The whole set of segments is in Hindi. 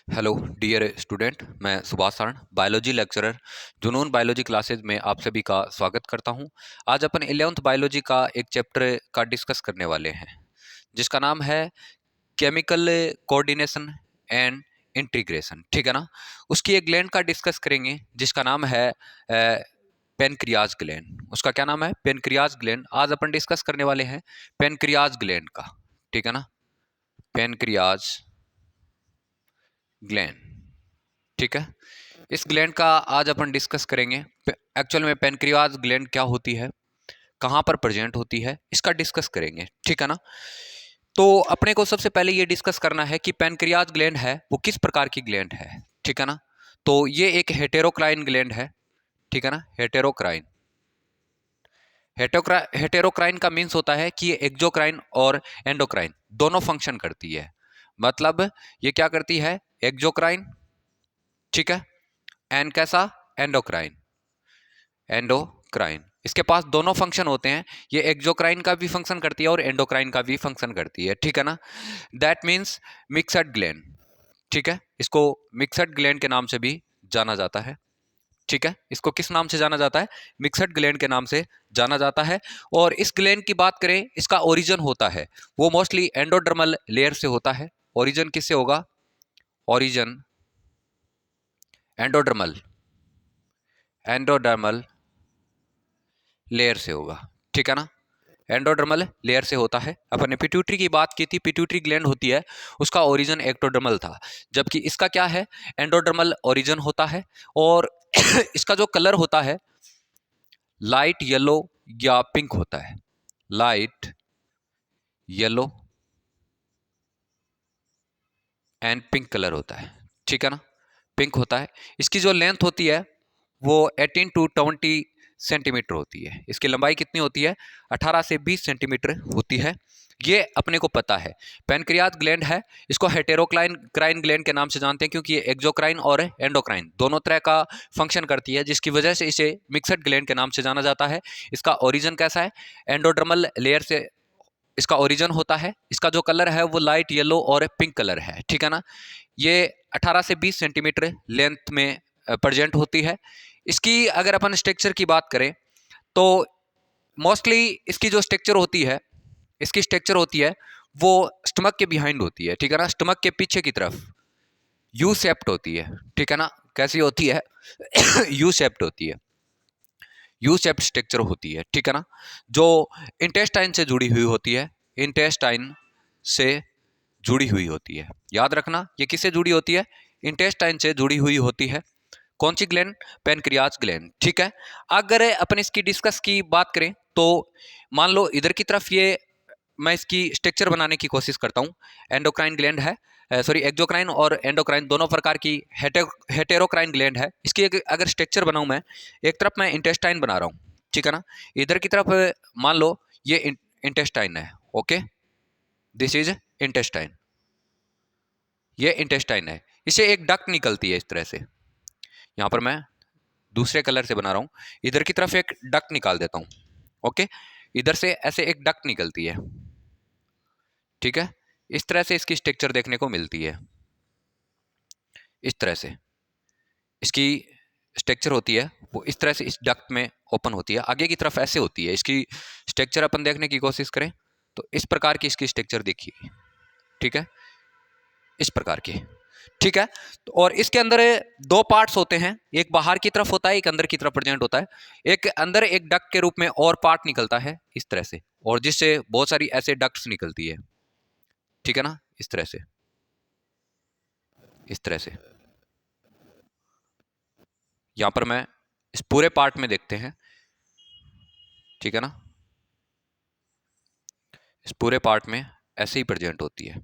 हेलो डियर स्टूडेंट, मैं सुभाष सारण बायोलॉजी लेक्चरर जुनून बायोलॉजी क्लासेज में आप सभी का स्वागत करता हूं। आज अपन 11th बायोलॉजी का एक चैप्टर का डिस्कस करने वाले हैं जिसका नाम है केमिकल कोऑर्डिनेशन एंड इंटीग्रेशन। ठीक है ना। उसकी एक ग्लैंड का डिस्कस करेंगे जिसका नाम है पेनक्रियाज ग्लैंड। उसका क्या नाम है? Pancreas gland. आज अपन डिस्कस करने वाले हैं पेनक्रियाज ग्लैंड का। ठीक है ना, पेनक्रियाज ग्लैंड। ठीक है, इस ग्लैंड का आज अपन डिस्कस करेंगे। एक्चुअल में पेनक्रियाज ग्लैंड क्या होती है, कहाँ पर प्रेजेंट होती है, इसका डिस्कस करेंगे। ठीक है ना। तो अपने को सबसे पहले ये डिस्कस करना है कि पेनक्रियाज ग्लैंड है वो किस प्रकार की ग्लैंड है। ठीक है ना। तो ये एक हेटेरोक्राइन ग्लैंड है। ठीक है ना, हेटेरोक्राइन। हेटेरोक्राइन का मीन्स होता है कि ये एक्जोक्राइन और एंडोक्राइन दोनों फंक्शन करती है। मतलब ये क्या करती है? एक्जोक्राइन, ठीक है, एंड कैसा? एंडोक्राइन। एंडोक्राइन, इसके पास दोनों फंक्शन होते हैं। ये एक्जोक्राइन का भी फंक्शन करती है और एंडोक्राइन का भी फंक्शन करती है। ठीक है ना। That means mixed gland. ठीक है, इसको मिक्सड ग्लैंड के नाम से भी जाना जाता है। ठीक है, इसको किस नाम से जाना जाता है? मिक्सड ग्लैंड के नाम से जाना जाता है। और इस ग्लैंड की बात करें, इसका ओरिजिन होता है वो मोस्टली एंडोडर्मल लेयर से होता है। ओरिजिन किससे होगा? ओरिजिन एंडोडर्मल, एंडोडर्मल लेयर से होगा। ठीक है ना, एंडोडर्मल लेयर से होता है। अपन ने पिट्यूटरी की बात की थी, पिट्यूटरी ग्लैंड होती है उसका ओरिजिन एक्टोडर्मल था, जबकि इसका क्या है? एंडोडर्मल ओरिजिन होता है। और इसका जो कलर होता है लाइट येलो या पिंक होता है। Light yellow and pink colour होता है। ठीक है ना, पिंक होता है। इसकी जो लेंथ होती है वो 18 टू 20 सेंटीमीटर होती है। इसकी लंबाई कितनी होती है? 18 से 20 सेंटीमीटर होती है। ये अपने को पता है। पैनक्रियाज ग्लैंड है, इसको हेटेरोक्राइन क्राइन ग्लैंड के नाम से जानते हैं क्योंकि ये एक्जोक्राइन और एंडोक्राइन दोनों तरह का फंक्शन करती है, जिसकी वजह से इसे मिक्सड ग्लैंड के नाम से जाना जाता है। इसका ओरिजिन कैसा है? एंडोडर्मल लेयर से इसका ओरिजिन होता है। इसका जो कलर है वो लाइट येलो और पिंक कलर है। ठीक है ना। ये 18 से 20 सेंटीमीटर लेंथ में प्रेजेंट होती है। इसकी अगर अपन स्ट्रक्चर की बात करें तो मोस्टली इसकी जो स्ट्रक्चर होती है, इसकी स्ट्रक्चर होती है वो स्टमक के बिहाइंड होती है। ठीक है ना, स्टमक के पीछे की तरफ यू शेप्ड होती है। ठीक है ना, कैसी होती है? यू शेप्ड होती है, यू शेप्ड स्ट्रक्चर होती है। ठीक है ना, जो इंटेस्टाइन से जुड़ी हुई होती है, इंटेस्टाइन से जुड़ी हुई होती है। याद रखना, ये किससे जुड़ी होती है? इंटेस्टाइन से जुड़ी हुई होती है। कौन सी ग्लैंड? Pancreas gland. ठीक है, अगर अपन इसकी डिस्कस की बात करें तो मान लो इधर की तरफ ये मैं इसकी स्ट्रक्चर बनाने की कोशिश करता हूँ। एंडोक्राइन ग्लैंड है, सॉरी एक्जोक्राइन और एंडोक्राइन दोनों प्रकार की हेटेरोक्राइन ग्लैंड है। इसकी अगर स्ट्रक्चर बनाऊं मैं, एक तरफ मैं इंटेस्टाइन बना रहा हूँ। ठीक है ना, इधर की तरफ मान लो ये इंटेस्टाइन है। ओके, दिस इज इंटेस्टाइन, ये इंटेस्टाइन है। इसे एक डक्ट निकलती है इस तरह से। यहाँ पर मैं दूसरे कलर से बना रहा हूँ, इधर की तरफ एक डक्ट निकाल देता हूँ। ओके, इधर से ऐसे एक डक्ट निकलती है। ठीक है, इस तरह से इसकी स्ट्रक्चर देखने को मिलती है। इस तरह से इसकी स्ट्रक्चर होती है वो इस तरह से इस डक्ट में ओपन होती है। आगे की तरफ ऐसे होती है। इसकी स्ट्रक्चर अपन देखने की कोशिश करें तो इस प्रकार की इसकी स्ट्रक्चर देखिए। ठीक है, इस प्रकार की। ठीक है, तो और इसके अंदर दो पार्ट्स होते हैं, एक बाहर की तरफ होता है, एक अंदर की तरफ प्रेजेंट होता है। एक अंदर एक डक्ट के रूप में और पार्ट निकलता है इस तरह से, और जिससे बहुत सारी ऐसे डक्ट्स निकलती है। ठीक है ना, इस तरह से, इस तरह से। यहां पर मैं इस पूरे पार्ट में देखते हैं। ठीक है ना, इस पूरे पार्ट में ऐसे ही प्रेजेंट होती है।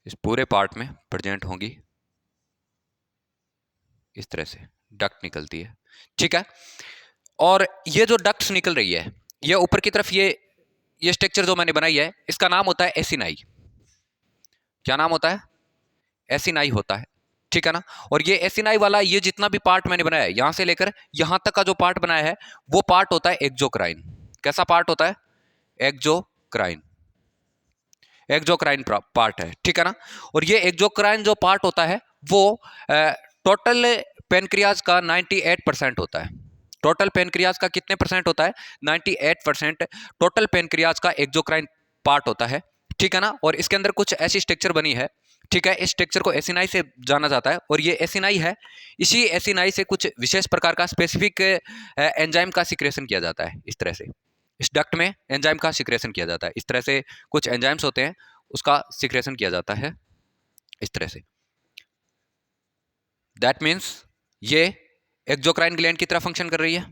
इस पूरे पार्ट में प्रेजेंट होंगी इस तरह से, डक्ट निकलती है। ठीक है, और ये जो डक्ट्स निकल रही है, ये ऊपर की तरफ ये स्ट्रक्चर जो मैंने बनाई है, इसका नाम होता है एसिनाई। क्या नाम होता है? एसिनाई होता है। ठीक है ना, और ये एसिनाई वाला ये जितना भी पार्ट मैंने बनाया है, यहां से लेकर यहां तक का जो पार्ट बनाया है वो पार्ट होता है एक्जोक्राइन। कैसा पार्ट होता है? एक्जोक्राइन। एक्सोक्राइन पार्ट है, ठीक है ना। और ये एक्सोक्राइन जो पार्ट होता है वो टोटल पेनक्रियाज का 98% होता है। टोटल पेनक्रियाज का कितने परसेंट होता है? 98% टोटल पेनक्रियाज का एक्सोक्राइन पार्ट होता है, ठीक है ना। और इसके अंदर कुछ ऐसी स्ट्रक्चर बनी है, ठीक है। इस स्ट्रक्चर को एसिनाई से जाना जाता है और ये एसिनाई है। इसी एसिनाई से कुछ विशेष प्रकार का स्पेसिफिक एंजाइम का सिक्रेशन किया जाता है। इस तरह से इस डक्ट में एंजाइम का सिक्रेशन किया जाता है। इस तरह से कुछ एंजाइम्स होते हैं, उसका सिक्रेशन किया जाता है इस तरह से। दैट मीन्स ये एक्सोक्राइन ग्लैंड की तरह फंक्शन कर रही है।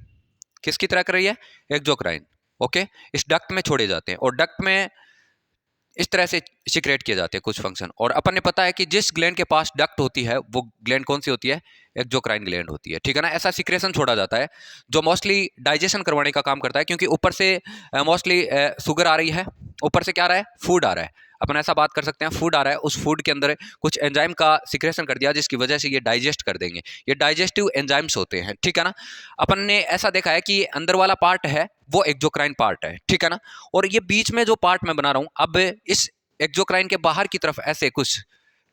किसकी तरह कर रही है? एक्सोक्राइन। ओके, इस डक्ट में छोड़े जाते हैं और डक्ट में इस तरह से सिक्रेट किए जाते हैं कुछ फंक्शन। और अपन ने पता है कि जिस ग्लैंड के पास डक्ट होती है वो ग्लैंड कौन सी होती है? एक्सोक्राइन ग्लैंड होती है, ठीक है ना। ऐसा सिक्रेशन छोड़ा जाता है जो मोस्टली डाइजेशन करवाने का काम करता है, क्योंकि ऊपर से मोस्टली शुगर आ रही है, ऊपर से क्या आ रहा है? फूड आ रहा है। अपन ऐसा बात कर सकते हैं, फूड आ रहा है, उस फूड के अंदर कुछ एंजाइम का सिक्रेशन कर दिया जिसकी वजह से ये डाइजेस्ट कर देंगे। ये डाइजेस्टिव एंजाइम्स होते हैं, ठीक है ना। अपन ने ऐसा देखा है कि अंदर वाला पार्ट है वो एक्सोक्राइन पार्ट है, ठीक है ना। और ये बीच में जो पार्ट मैं बना रहा हूं, अब इस एक्सोक्राइन के बाहर की तरफ ऐसे कुछ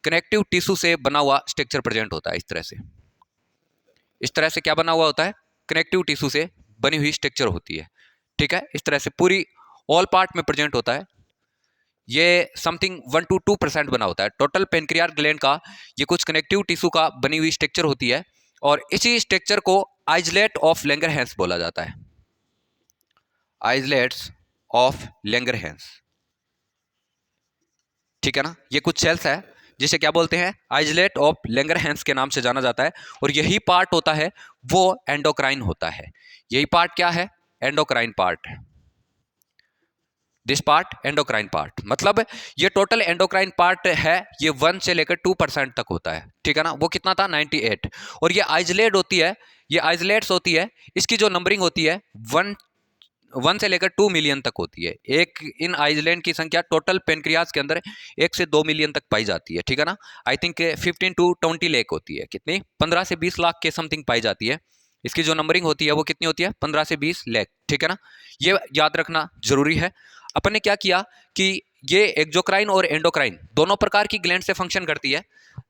कनेक्टिव टिश्यू से बना हुआ स्ट्रक्चर प्रेजेंट होता है। इस तरह से, इस तरह से क्या बना हुआ होता है? कनेक्टिव टिश्यू से बनी हुई स्ट्रक्चर होती है, ठीक है। इस तरह से पूरी ऑल पार्ट में प्रेजेंट होता है। ये समथिंग 1 to 2% बना होता है टोटल पेनक्रियाज ग्लैंड का। ये कुछ कनेक्टिव टिश्यू का बनी हुई स्ट्रक्चर होती है और इसी स्ट्रक्चर को आइसलेट ऑफ लैंगरहैंस बोला जाता है। आइसलेट्स ऑफ लैंगरहैंस, ठीक है ना। ये कुछ सेल्स है जिसे क्या बोलते हैं? आइसलेट ऑफ लैंगरहैंस के नाम से जाना जाता है। और यही पार्ट होता है वो एंडोक्राइन होता है। यही पार्ट क्या है? Endocrine part. This part endocrine part, मतलब ये टोटल एंडोक्राइन पार्ट है, ये 1 से लेकर 2% तक होता है, ठीक है ना। वो कितना था? 98। और ये आइसलेट होती है, ये आइसलेट्स होती है, इसकी जो नंबरिंग होती है 1 से लेकर 2 मिलियन तक होती है। एक इन आइसलैंड की संख्या टोटल पेनक्रियाज के अंदर 1 से 2 मिलियन तक पाई जाती है, ठीक है ना। आई थिंक 15 to 20 लाख होती है। कितनी? 15 से 20 लाख के समथिंग पाई जाती है। इसकी जो नंबरिंग होती है वो कितनी होती है? 15 से 20 लाख, ठीक है ना। ये याद रखना जरूरी है। अपन ने क्या किया कि ये एक्सोक्राइन और एंडोक्राइन दोनों प्रकार की ग्लैंड से फंक्शन करती है।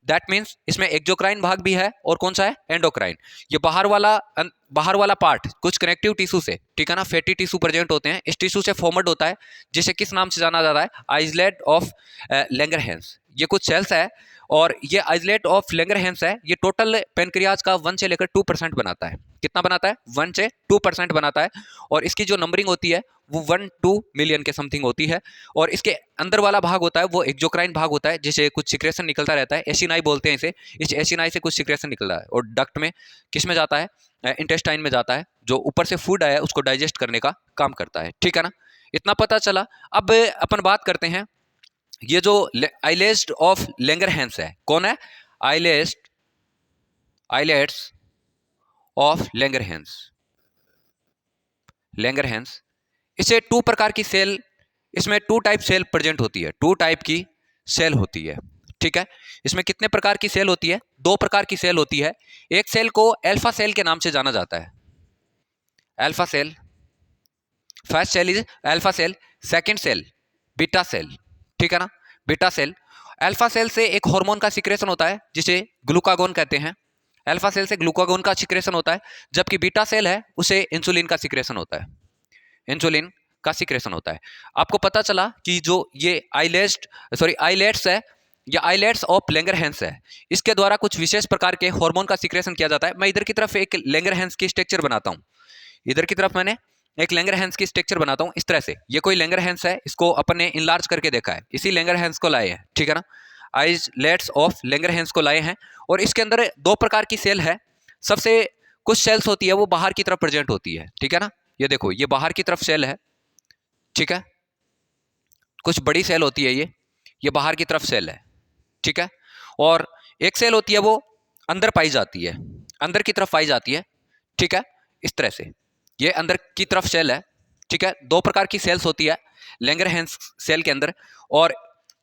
दैट मीन्स इसमें एक्सोक्राइन भाग भी है और कौन सा है? एंडोक्राइन। ये बाहर वाला पार्ट कुछ कनेक्टिव टिश्यू से, ठीक है ना, फैटी टिश्यू प्रेजेंट होते हैं, इस टिश्यू से फॉर्मड होता है, जिसे किस नाम से जाना जाता है? Islet of Langerhans. ये कुछ सेल्स है और ये आइसलेट ऑफ लैंगरहैंस है। ये टोटल पेनक्रियाज का 1 से लेकर 2% बनाता है। कितना बनाता है? 1 से 2% बनाता है। और इसकी जो नंबरिंग होती है वो 1-2 मिलियन के समथिंग होती है। और इसके अंदर वाला भाग होता है वो एक्सोक्राइन भाग होता है, जिसे कुछ सिक्रेशन निकलता रहता है। एसिनाई बोलते हैं इसे। इस एसिनाई से कुछ सिक्रेशन निकलता है और डक्ट में किस में जाता है? इंटेस्टाइन में जाता है, जो ऊपर से फूड आया है उसको डाइजेस्ट करने का काम करता है, ठीक है ना। इतना पता चला। अब अपन बात करते हैं, ये जो आइलेट्स ऑफ लैंगरहैंस है, कौन है? Islets of Langerhans. इसे 2 प्रकार की सेल, इसमें 2 टाइप सेल प्रेजेंट होती है, 2 टाइप की सेल होती है, ठीक है। इसमें कितने प्रकार की सेल होती है? 2 प्रकार की सेल होती है। एक सेल को अल्फा सेल के नाम से जाना जाता है। Alpha cell, first cell is alpha cell, second cell beta cell, ठीक है ना। बीटा सेल, अल्फा सेल से एक हार्मोन का सिक्रेशन होता है जिसे ग्लूकागोन कहते हैं। अल्फा सेल से ग्लूकागोन का सिक्रेशन होता है, जबकि बीटा सेल है उसे इंसुलिन का सिक्रेशन होता है। इंसुलिन का सिक्रेशन होता है। आपको पता चला कि जो ये आइलेट्स है या आइलेट्स ऑफ लैंगरहैंस है, इसके द्वारा कुछ विशेष प्रकार के हार्मोन का सिक्रेशन किया जाता है। मैं इधर की तरफ एक लैंगरहैंस की स्ट्रक्चर बनाता हूं, इधर की तरफ मैंने एक लैंगरहैंस की स्ट्रक्चर बनाता हूं इस तरह से। ये कोई लैंगरहैंस है, इसको अपन ने इनलार्ज करके देखा है, इसी लैंगरहैंस को लाए हैं, ठीक है ना। आइसलेट्स ऑफ लैंगरहैंस को लाए हैं और इसके अंदर 2 प्रकार की सेल है। सबसे कुछ सेल्स होती है वो बाहर की तरफ प्रेजेंट होती है, ठीक है ना। ये देखो, ये बाहर की तरफ सेल है, ठीक है। कुछ बड़ी सेल होती है, ये बाहर की तरफ सेल है, ठीक है। और एक सेल होती है वो अंदर पाई जाती है, अंदर की तरफ पाई जाती है, ठीक है। इस तरह से ये अंदर की तरफ सेल है, ठीक है। 2 प्रकार की सेल्स होती है लैंगरहैंस सेल के अंदर। और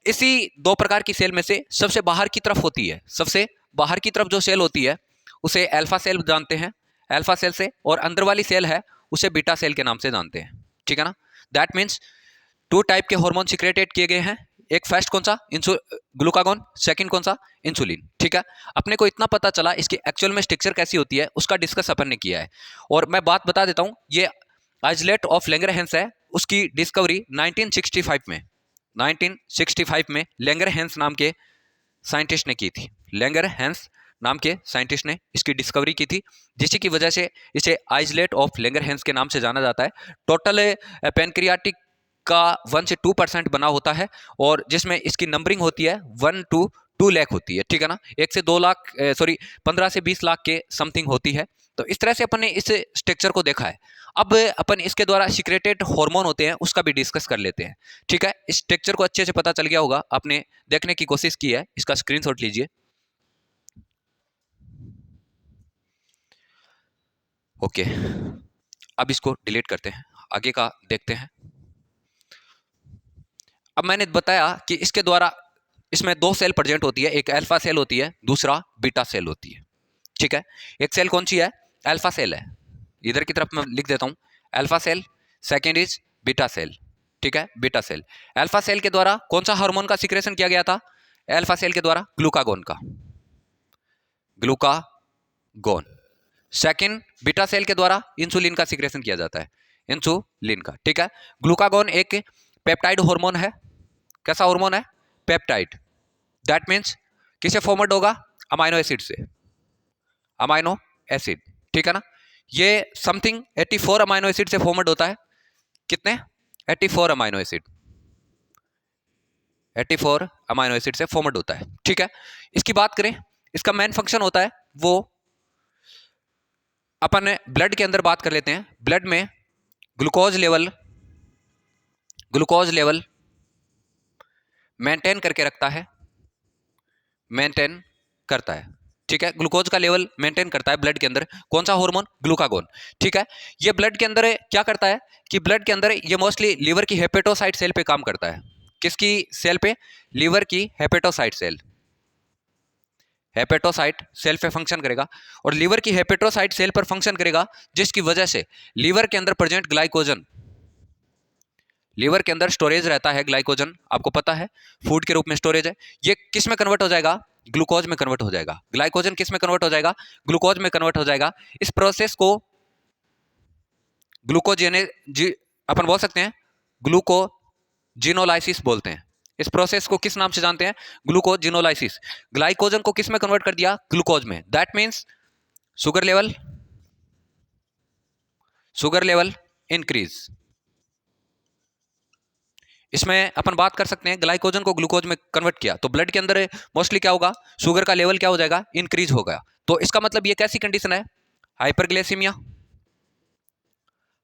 इसी 2 प्रकार की सेल में से सबसे बाहर की तरफ होती है, सबसे बाहर की तरफ जो सेल होती है उसे अल्फा सेल जानते हैं, अल्फा सेल से। और अंदर वाली सेल है उसे बीटा सेल के नाम से जानते हैं, ठीक है ना। दैट मीन्स 2 टाइप के हार्मोन सिक्रेटेड किए गए हैं। एक फर्स्ट कौन सा, ग्लूकागॉन, सेकंड कौन सा, इंसुलिन। ठीक है, अपने को इतना पता चला इसकी एक्चुअल में स्ट्रक्चर कैसी होती है उसका डिस्कस अपन ने किया है। और मैं बात बता देता हूं, ये आइसोलेट ऑफ लैंगरहैंस है, उसकी डिस्कवरी 1965 में लैंगरहैंस नाम के साइंटिस्ट ने की थी। लैंगरहैंस नाम के साइंटिस्ट ने इसकी डिस्कवरी की थी, जिसकी की वजह से इसे आइसोलेट ऑफ लैंगरहैंस के नाम से जाना जाता है। टोटल पैनक्रियाटिक का 1 से 2% बना होता है और जिसमें इसकी नंबरिंग होती है 1 to 2 लाख होती है। ठीक है ना, 1 से 2 लाख 15 से 20 लाख के समथिंग होती है। तो इस तरह से अपन ने इस स्ट्रक्चर को देखा है। अब अपन इसके द्वारा सीक्रेटेड हार्मोन होते हैं उसका भी डिस्कस कर लेते हैं। ठीक है, इस स्ट्रक्चर को अच्छे से पता चल गया होगा, आपने देखने की कोशिश की है, इसका स्क्रीनशॉट लीजिए। ओके, अब इसको डिलीट करते हैं, आगे का देखते हैं। अब मैंने बताया कि इसके द्वारा इसमें 2 सेल प्रेजेंट होती है, एक अल्फा सेल होती है, दूसरा बीटा सेल होती है। ठीक है, एक सेल कौन सी है, अल्फा सेल है, इधर की तरफ मैं लिख देता हूं alpha cell, second is beta cell. ठीक है, बीटा सेल। अल्फा सेल के द्वारा कौन सा हार्मोन का सिक्रेशन किया गया था, अल्फा सेल के द्वारा ग्लूकागॉन का, ग्लूकागॉन। सेकेंड बीटा सेल के द्वारा इंसुलिन का सिक्रेशन किया जाता है, इंसुलिन का। ठीक है, ग्लूकागॉन एक पेप्टाइड हार्मोन है। कैसा हार्मोन है, पेप्टाइड। दैट मीन्स किसे फॉर्मेड होगा, अमाइनो एसिड से, अमाइनो एसिड। ठीक है ना, ये समथिंग 84 अमाइनो एसिड से फॉर्मेड होता है। कितने, 84 अमाइनो एसिड, 84 अमाइनो एसिड से फॉर्मेड होता है। ठीक है, इसकी बात करें, इसका मेन फंक्शन होता है वो अपन ब्लड के अंदर बात कर लेते हैं। ब्लड में ग्लूकोज लेवल मेंटेन करके रखता है, मेंटेन करता है। ठीक है, ग्लूकोज का लेवल मेंटेन करता है ब्लड के अंदर कौन सा हार्मोन, ग्लूकागॉन। ठीक है, ये ब्लड के अंदर क्या करता है कि ब्लड के अंदर ये मोस्टली लीवर की हेपेटोसाइट सेल पे काम करता है। किसकी सेल पे, लीवर की हेपेटोसाइट सेल, हेपेटोसाइट सेल पे फंक्शन करेगा और लीवर की हेपेटोसाइट सेल पर फंक्शन करेगा, जिसकी वजह से लीवर के अंदर प्रेजेंट ग्लाइकोजन, लीवर के अंदर स्टोरेज रहता है ग्लाइकोजन, आपको पता है फूड के रूप में स्टोरेज है, ये किस में कन्वर्ट हो जाएगा, ग्लूकोज में कन्वर्ट हो जाएगा। ग्लाइकोजन किस में कन्वर्ट हो जाएगा, ग्लूकोज में कन्वर्ट हो जाएगा। इस प्रोसेस को अपन बोल सकते हैं ग्लूकोजिनोलाइसिस बोलते हैं। इस प्रोसेस को किस नाम से जानते हैं, ग्लूकोजिनोलाइसिस। ग्लाइकोजन को किस में कन्वर्ट कर दिया, ग्लूकोज में। That means sugar level increase. इसमें अपन बात कर सकते हैं, ग्लाइकोजन को ग्लूकोज में कन्वर्ट किया तो ब्लड के अंदर मोस्टली क्या होगा, शुगर का लेवल क्या हो जाएगा, इंक्रीज होगा। तो इसका मतलब ये कैसी कंडीशन है, हाइपरग्लाइसीमिया,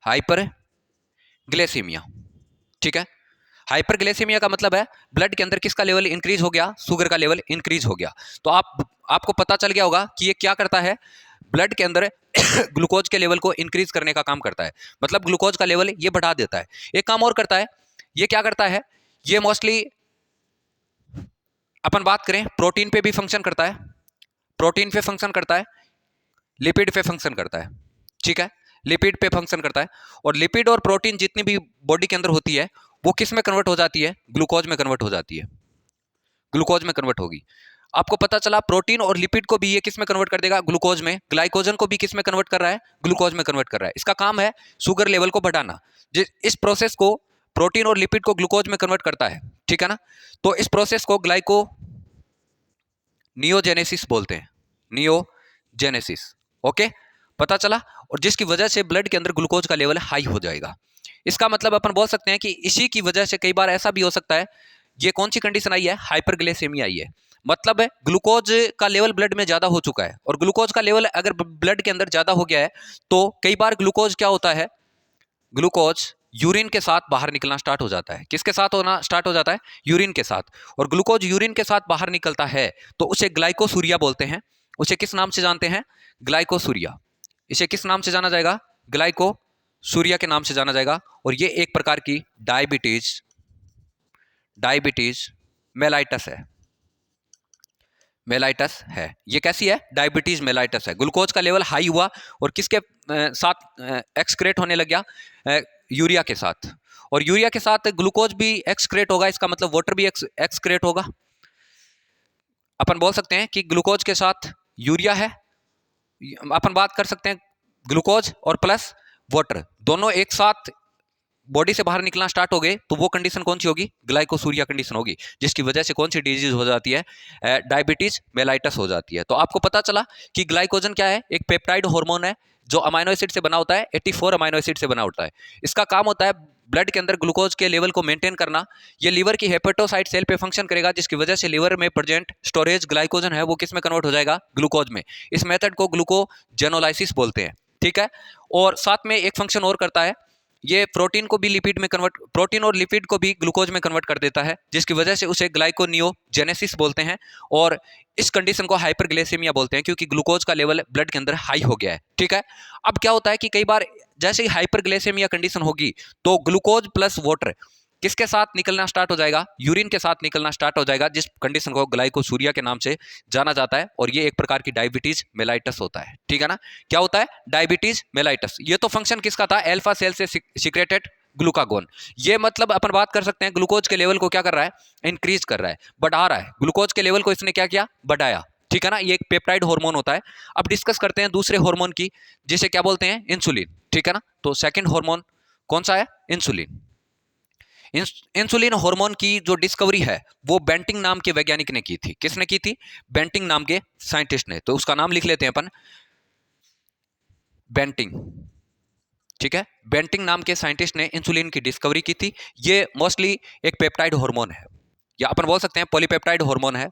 हाइपरग्लाइसीमिया। ठीक है, हाइपरग्लाइसीमिया का मतलब है ब्लड के अंदर किसका लेवल इंक्रीज हो गया, शुगर का लेवल इंक्रीज हो गया। तो आपको पता चल गया होगा कि ये क्या करता है, ब्लड के अंदर ग्लूकोज के लेवल को इंक्रीज करने का काम करता है, मतलब ग्लूकोज का लेवल ये बढ़ा देता है। एक काम और करता है, ये क्या करता है, ये मोस्टली अपन बात करें प्रोटीन पे भी फंक्शन करता है, प्रोटीन पे फंक्शन करता है, लिपिड पे फंक्शन करता है। ठीक है, लिपिड पे फंक्शन करता है और लिपिड और प्रोटीन जितनी भी बॉडी के अंदर होती है वो किस में कन्वर्ट हो जाती है, ग्लूकोज में कन्वर्ट हो जाती है, ग्लूकोज में कन्वर्ट होगी। आपको पता चला प्रोटीन और लिपिड को भी ये किस में कन्वर्ट कर देगा, ग्लूकोज में। ग्लाइकोजन को भी किस में कन्वर्ट कर रहा है, ग्लूकोज में कन्वर्ट कर रहा है। इसका काम है शुगर लेवल को बढ़ाना। इस प्रोसेस को प्रोटीन और लिपिड को ग्लूकोज में कन्वर्ट करता है। ठीक है ना, तो इस प्रोसेस को ग्लाइको नियोजेनेसिस बोलते हैं, नियोजेनेसिस। ओके, पता चला, और जिसकी वजह से ब्लड के अंदर ग्लूकोज का लेवल हाई हो जाएगा। इसका मतलब अपन बोल सकते हैं कि इसी की वजह से कई बार ऐसा भी हो सकता है, ये कौन सी कंडीशन आई है, हाइपरग्लाइसेमिया आई है। मतलब है ग्लूकोज का लेवल ब्लड में ज्यादा हो चुका है, और ग्लूकोज का लेवल अगर ब्लड के अंदर ज्यादा हो गया है तो कई बार ग्लूकोज क्या होता है, ग्लूकोज यूरिन के साथ बाहर निकलना स्टार्ट हो जाता है। किसके साथ होना स्टार्ट हो जाता है, यूरिन के साथ। और ग्लूकोज यूरिन के साथ बाहर निकलता है तो उसे ग्लाइकोसूरिया बोलते हैं। उसे किस नाम से जानते हैं, ग्लाइकोसूरिया। इसे किस नाम से जाना जाएगा, ग्लाइकोसूरिया के नाम से जाना जाएगा। और ये एक प्रकार की डायबिटीज मेलाइटस है, मेलाइटस है। ये कैसी है, डायबिटीज मेलाइटस है। ग्लूकोज का लेवल हाई हुआ और किसके साथ एक्सक्रेट होने लग गया, यूरिया के साथ। और यूरिया के साथ ग्लूकोज भी एक्सक्रेट होगा, इसका मतलब वाटर भी एक्सक्रेट होगा। अपन बोल सकते हैं कि ग्लूकोज के साथ यूरिया है, अपन बात कर सकते हैं ग्लूकोज और प्लस वाटर दोनों एक साथ बॉडी से बाहर निकलना स्टार्ट हो गए तो वो कंडीशन कौन सी होगी, ग्लाइकोसूरिया कंडीशन होगी, जिसकी वजह से कौन सी डिजीज हो जाती है, डायबिटीज मेलाइटस हो जाती है। तो आपको पता चला कि ग्लाइकोजन क्या है, एक पेप्टाइड हार्मोन है जो अमाइनो एसिड से बना होता है, 84 अमाइनो एसिड से बना होता है। इसका काम होता है ब्लड के अंदर ग्लूकोज के लेवल को मेंटेन करना। ये लीवर की हेपेटोसाइट सेल पे फंक्शन करेगा, जिसकी वजह से लीवर में प्रेजेंट स्टोरेज ग्लाइकोजन है वो किस में कन्वर्ट हो जाएगा, ग्लूकोज में। इस मेथड को ग्लूकोजेनोलाइसिस बोलते हैं, ठीक है। और साथ में एक फंक्शन और करता है, ये प्रोटीन को भी लिपिड में कन्वर्ट, प्रोटीन और लिपिड को भी ग्लूकोज में कन्वर्ट कर देता है, जिसकी वजह से उसे ग्लाइकोनियोजेनेसिस बोलते हैं। और इस कंडीशन को हाइपरग्लाइसेमिया बोलते हैं, क्योंकि ग्लूकोज का लेवल ब्लड के अंदर हाई हो गया है, ठीक है। अब क्या होता है कि कई बार जैसे ही हाइपरग्लाइसेमिया कंडीशन होगी तो ग्लूकोज प्लस वाटर किसके साथ निकलना स्टार्ट हो जाएगा, यूरिन के साथ निकलना स्टार्ट हो जाएगा, जिस कंडीशन को ग्लाइकोसूरिया के नाम से जाना जाता है। और ये एक प्रकार की डायबिटीज मेलाइटस होता है, ठीक है ना। क्या होता है, डायबिटीज मेलाइटस। ये तो फंक्शन किसका था, अल्फा सेल से सीक्रेटेड ग्लूकागोन। ये मतलब अपन बात कर सकते हैं ग्लूकोज के लेवल को क्या कर रहा है, इंक्रीज कर रहा है, बढ़ा रहा है। ग्लूकोज के लेवल को इसने क्या किया, बढ़ाया, ठीक है ना। ये एक पेप्टाइड हार्मोन होता है। अब डिस्कस करते हैं दूसरे हार्मोन की, जिसे क्या बोलते हैं, इंसुलिन, ठीक है ना। तो सेकंड हार्मोन कौन सा है, इंसुलिन। इंसुलिन हार्मोन की जो डिस्कवरी है वो बेंटिंग नाम के वैज्ञानिक ने की थी। किसने की थी, बेंटिंग नाम के साइंटिस्ट ने। तो उसका नाम लिख लेते हैं अपन, बेंटिंग, ठीक है। बेंटिंग नाम के साइंटिस्ट ने इंसुलिन की डिस्कवरी की थी। ये मोस्टली एक पेप्टाइड हार्मोन है, या अपन बोल सकते हैं पॉलीपेप्टाइड हार्मोन है,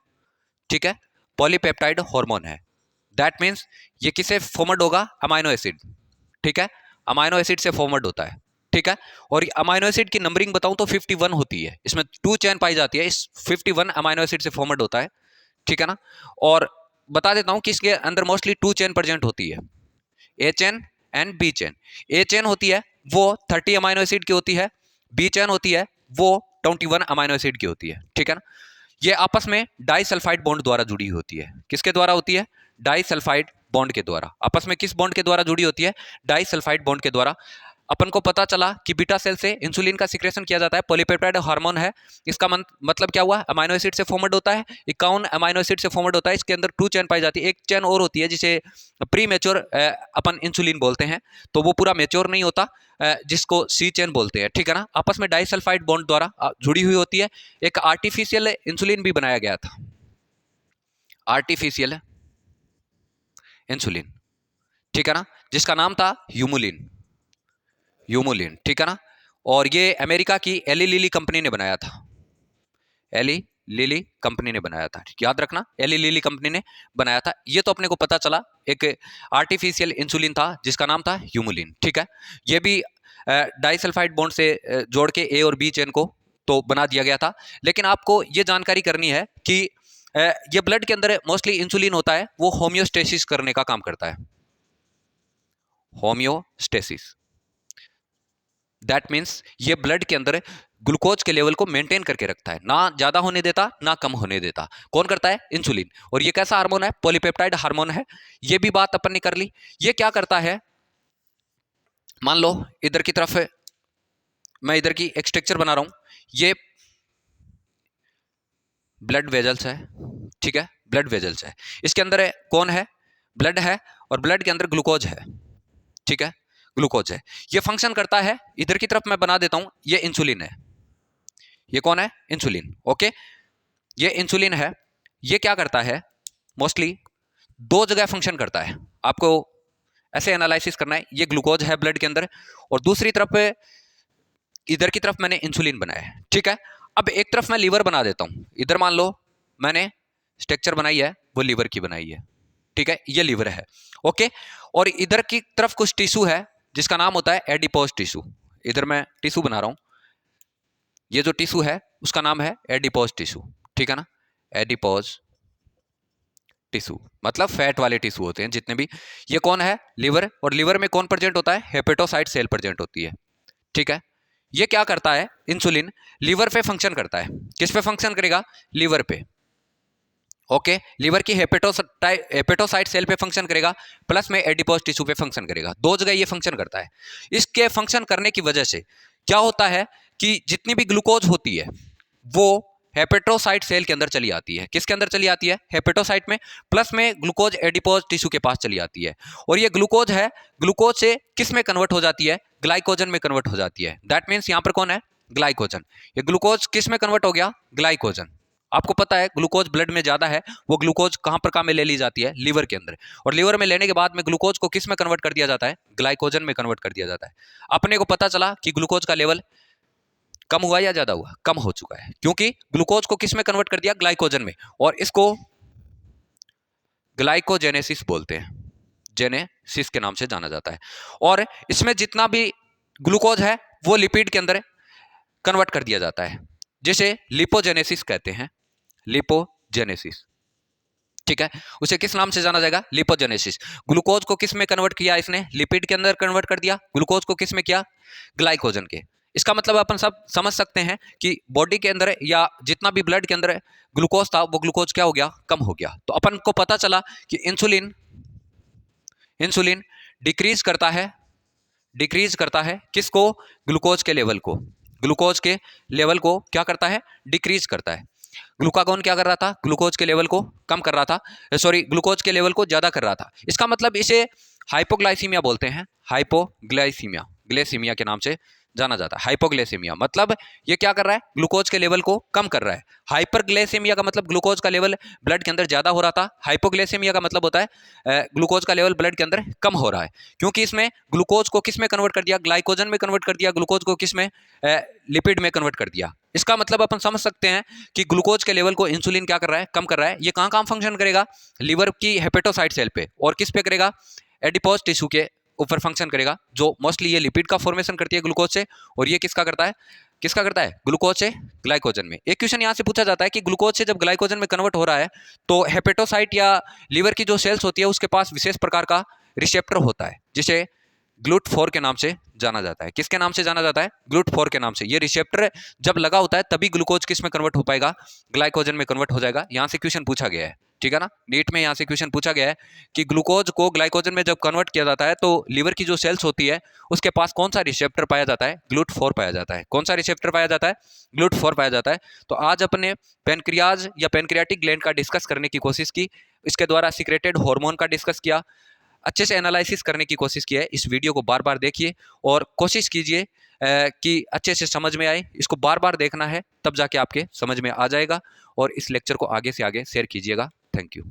ठीक है। पॉलीपेप्टाइड हार्मोन है, दैट मीन्स ये किसे फॉर्मड होगा, अमाइनो एसिड, ठीक है। अमाइनो एसिड से फॉर्मड होता है, ठीक है। और अमाइनो एसिड की नंबरिंग बताऊं तो 51 होती है, इसमें 2 चेन पाई जाती है, इस 51 अमाइनो एसिड से फॉर्मड होता है, ठीक है ना। और बता देता हूं कि इसके अंदर मोस्टली 2 चेन प्रेजेंट होती है, a chain and b chain. A chain होती है वो 30 अमाइनो एसिड की होती है, बी चेन होती है वो 21 अमाइनो एसिड की होती है, ठीक है ना। ये आपस में डाइसल्फाइड बॉन्ड द्वारा जुड़ी होती है। किसके द्वारा होती है, डाइसल्फाइड बॉन्ड के द्वारा। आपस में किस बॉन्ड के द्वारा जुड़ी होती है, डाइसल्फाइड बॉन्ड के द्वारा। अपन को पता चला कि बीटा सेल से इंसुलिन का सिक्रेशन किया जाता है, पॉलीपेप्टाइड हार्मोन है। इसका मतलब क्या हुआ, अमाइनो एसिड से फॉर्मड होता है, 51 अमाइनो एसिड से फॉर्मड होता है। इसके अंदर 2 चेन पाई जाती है, एक चेन और होती है जिसे प्री मेच्योर अपन इंसुलिन बोलते हैं, तो वो पूरा मेच्योर नहीं होता, जिसको सी चेन बोलते हैं, ठीक है ना। आपस में डाइसल्फाइड बॉन्ड द्वारा जुड़ी हुई होती है। एक आर्टिफिशियल इंसुलिन भी बनाया गया था, आर्टिफिशियल इंसुलिन, ठीक है ना, जिसका नाम था ह्यूमुलिन, ह्यूमुलिन, ठीक है ना। और ये अमेरिका की एली लिली कंपनी ने बनाया था, एली लिली कंपनी ने बनाया था, याद रखना, एली लिली कंपनी ने बनाया था। ये तो अपने को पता चला एक आर्टिफिशियल इंसुलिन था जिसका नाम था ह्यूमुलिन, ठीक है। ये भी डाइसल्फाइड बॉन्ड से जोड़ के ए और बी चेन को तो बना दिया गया था। लेकिन आपको ये जानकारी करनी है कि ये ब्लड के अंदर मोस्टली इंसुलिन होता है वो होम्योस्टेसिस करने का काम करता है, होम्योस्टेसिस। दैट मीन्स ये ब्लड के अंदर ग्लूकोज के लेवल को मेंटेन करके रखता है, ना ज्यादा होने देता ना कम होने देता। कौन करता है, इंसुलिन। और ये कैसा हार्मोन है, पॉलीपेप्टाइड हार्मोन है। ये भी बात अपन ने कर ली। ये क्या करता है, मान लो इधर की तरफ मैं इधर की एक स्ट्रक्चर बना रहा हूं, ये ब्लड वेजल्स है, ठीक है, ब्लड वेजल्स है। इसके अंदर कौन है, ब्लड है, और ब्लड के अंदर ग्लूकोज है, ठीक है, ग्लूकोज है। ये फंक्शन करता है, इधर की तरफ मैं बना देता हूं, ये इंसुलिन है, ये कौन है, इंसुलिन, ओके। ये इंसुलिन है, ये क्या करता है, मोस्टली 2 जगह फंक्शन करता है। आपको ऐसे एनालिसिस करना है, ये ग्लूकोज है ब्लड के अंदर, और दूसरी तरफ इधर की तरफ मैंने इंसुलिन बनाया है, ठीक है। अब एक तरफ मैं लीवर बना देता हूं, इधर मान लो मैंने स्ट्रक्चर बनाई है वो लीवर की बनाई है, ठीक है, ये लीवर है, ओके। और इधर की तरफ कुछ टिश्यू है जिसका नाम होता है एडिपोज टिश्यू। इधर मैं टिश्यू बना रहा हूं, ये जो टिश्यू है उसका नाम है एडिपोज टिश्यू, ठीक है ना। एडिपोज टिश्यू मतलब फैट वाले टिश्यू होते हैं जितने भी। ये कौन है, लिवर, और लिवर में कौन प्रेजेंट होता है, हेपेटोसाइट सेल प्रेजेंट होती है, ठीक है। ये क्या करता है, इंसुलिन लीवर पे फंक्शन करता है। किस पे फंक्शन करेगा, लीवर पे, ओके। लीवर की हेपेटोसाइट सेल पे फंक्शन करेगा, प्लस में एडिपोज टिश्यू पे फंक्शन करेगा। 2 जगह ये फंक्शन करता है। इसके फंक्शन करने की वजह से क्या होता है कि जितनी भी ग्लूकोज होती है वो हेपेटोसाइट सेल के अंदर चली आती है। किसके अंदर चली आती है? हेपेटोसाइट में। प्लस में ग्लूकोज एडिपोज टिश्यू के पास चली आती है। और ये ग्लूकोज है, ग्लूकोज से किस में कन्वर्ट हो जाती है? ग्लाइकोजन में कन्वर्ट हो जाती है। दैट मीन्स यहां पर कौन है? ग्लाइकोजन। ये ग्लूकोज किस में कन्वर्ट हो गया? ग्लाइकोजन। आपको पता है ग्लूकोज ब्लड में ज्यादा है, वो ग्लूकोज कहां पर काम में ले ली जाती है? लीवर के अंदर। और लीवर में लेने के बाद में ग्लूकोज को किस में कन्वर्ट कर दिया जाता है? ग्लाइकोजन में कन्वर्ट कर दिया जाता है। अपने को पता चला कि ग्लूकोज का लेवल कम हुआ या ज्यादा हुआ? कम हो चुका है, क्योंकि ग्लूकोज को किस में कन्वर्ट कर दिया? ग्लाइकोजन में। और इसको ग्लाइकोजेनेसिस बोलते हैं, जेनेसिस के नाम से जाना जाता है। और इसमें जितना भी ग्लूकोज है वो लिपिड के अंदर कन्वर्ट कर दिया जाता है, जिसे लिपोजेनेसिस कहते हैं। लिपोजेनेसिस, ठीक है। उसे किस नाम से जाना जाएगा? लिपोजेनेसिस। ग्लूकोज को किस में कन्वर्ट किया इसने? लिपिड के अंदर कन्वर्ट कर दिया। ग्लूकोज को किस में किया? ग्लाइकोजन के। इसका मतलब अपन सब समझ सकते हैं कि बॉडी के अंदर या जितना भी ब्लड के अंदर ग्लूकोज था वो ग्लूकोज क्या हो गया? कम हो गया। तो अपन को पता चला कि इंसुलिन डिक्रीज करता है, किसको? ग्लूकोज के लेवल को। ग्लूकोज के लेवल को क्या करता है? डिक्रीज करता है। ग्लूकागॉन क्या कर रहा था? ग्लूकोज के लेवल को कम कर रहा था, सॉरी ग्लूकोज के लेवल को ज्यादा कर रहा था। इसका मतलब इसे हाइपोग्लाइसीमिया बोलते हैं। हाइपोग्लाइसीमिया, ग्लाइसीमिया के नाम से जाना जाता है। हाइपोग्लाइसीमिया मतलब ये क्या कर रहा है? ग्लूकोज के लेवल को कम कर रहा है। हाइपरग्लाइसीमिया का मतलब ग्लूकोज का लेवल ब्लड के अंदर ज्यादा हो रहा था। हाइपोग्लाइसीमिया का मतलब होता है ग्लूकोज का लेवल ब्लड के अंदर कम हो रहा है, क्योंकि इसमें ग्लूकोज को किस में कन्वर्ट कर दिया? ग्लाइकोजन में कन्वर्ट कर दिया। ग्लूकोज को किस में? लिपिड में कन्वर्ट कर दिया। इसका मतलब अपन समझ सकते हैं कि ग्लूकोज के लेवल को इंसुलिन क्या कर रहा है? कम कर रहा है। ये कहां कहां फंक्शन करेगा? लीवर की हेपेटोसाइट सेल पे। और किस पे करेगा? एडिपोज टिश्यू के ऊपर फंक्शन करेगा, जो मोस्टली ये लिपिड का फॉर्मेशन करती है ग्लूकोज से। और ये किसका करता है? ग्लूकोज से ग्लाइकोजन में। एक क्वेश्चन यहां से पूछा जाता है कि ग्लूकोज से जब ग्लाइकोजन में कन्वर्ट हो रहा है तो हेपेटोसाइट या लीवर की जो सेल्स होती है उसके पास विशेष प्रकार का रिसेप्टर होता है, जिसे GLUT4 के नाम से जाना जाता है। किसके नाम से जाना जाता है? GLUT4 के नाम से। ये रिसेप्टर जब लगा होता है तभी ग्लूकोज किस में कन्वर्ट हो पाएगा? ग्लाइकोजन में कन्वर्ट हो जाएगा। यहां से क्वेश्चन पूछा गया है, ठीक है ना। नीट में यहां से क्वेश्चन पूछा गया है कि ग्लूकोज को ग्लाइकोजन में जब कन्वर्ट किया जाता है तो लीवर की जो सेल्स होती है उसके पास कौन सा रिसेप्टर पाया जाता है? GLUT4 पाया जाता है। कौन सा रिसेप्टर पाया जाता है? GLUT4 पाया जाता है। तो आज अपने पेनक्रियाज या पेनक्रियाटिक ग्लैंड का डिस्कस करने की कोशिश की, इसके द्वारा सिक्रेटेड हार्मोन का डिस्कस किया, अच्छे से एनालिसिस करने की कोशिश की है। इस वीडियो को बार बार देखिए और कोशिश कीजिए कि अच्छे से समझ में आए। इसको बार बार देखना है, तब जाके आपके समझ में आ जाएगा। और इस लेक्चर को आगे से आगे शेयर कीजिएगा। Thank you.